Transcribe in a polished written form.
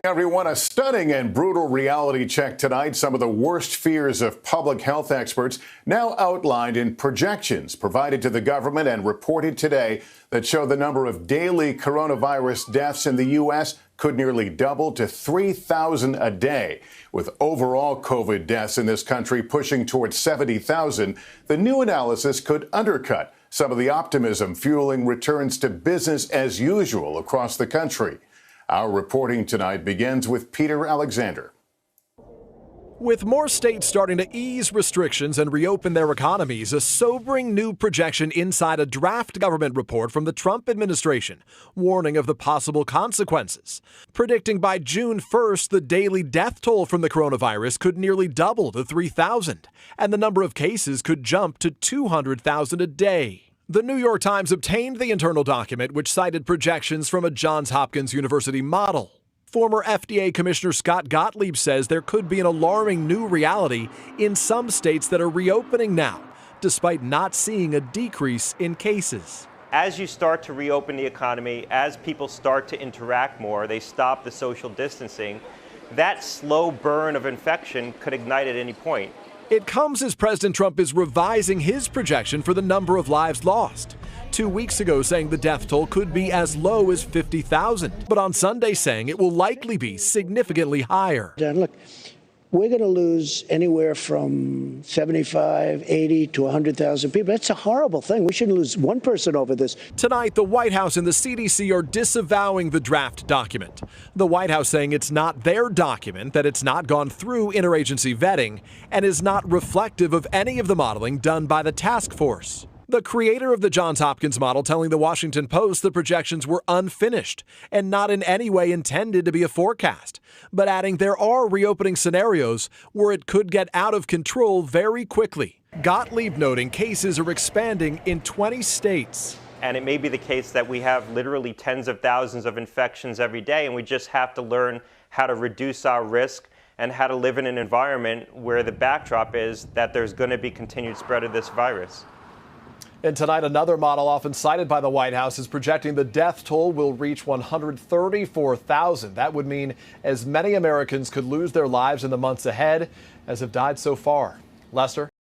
Everyone, a stunning and brutal reality check tonight. Some of the worst fears of public health experts now outlined in projections provided to the government and reported today that show the number of daily coronavirus deaths in the U.S. could nearly double to 3,000 a day. With overall COVID deaths in this country pushing towards 70,000, the new analysis could undercut some of the optimism fueling returns to business as usual across the country. Our reporting tonight begins with Peter Alexander. With more states starting to ease restrictions and reopen their economies, a sobering new projection inside a draft government report from the Trump administration, warning of the possible consequences. Predicting by June 1st, the daily death toll from the coronavirus could nearly double to 3,000, and the number of cases could jump to 200,000 a day. The New York Times obtained the internal document, which cited projections from a Johns Hopkins University model. Former FDA Commissioner Scott Gottlieb says there could be an alarming new reality in some states that are reopening now, despite not seeing a decrease in cases. As you start to reopen the economy, as people start to interact more, they stop the social distancing, that slow burn of infection could ignite at any point. It comes as President Trump is revising his projection for the number of lives lost. 2 weeks ago saying the death toll could be as low as 50,000, but on Sunday saying it will likely be significantly higher. Dan, look, we're going to lose anywhere from 75, 80 to 100,000 people. That's a horrible thing. We shouldn't lose one person over this. Tonight, the White House and the CDC are disavowing the draft document. The White House saying it's not their document, that it's not gone through interagency vetting, and is not reflective of any of the modeling done by the task force. The creator of the Johns Hopkins model telling the Washington Post the projections were unfinished and not in any way intended to be a forecast, but adding there are reopening scenarios where it could get out of control very quickly. Gottlieb noting cases are expanding in 20 states. And it may be the case that we have literally tens of thousands of infections every day, and we just have to learn how to reduce our risk and how to live in an environment where the backdrop is that there's going to be continued spread of this virus. And tonight, another model often cited by the White House is projecting the death toll will reach 134,000. That would mean as many Americans could lose their lives in the months ahead as have died so far. Lester?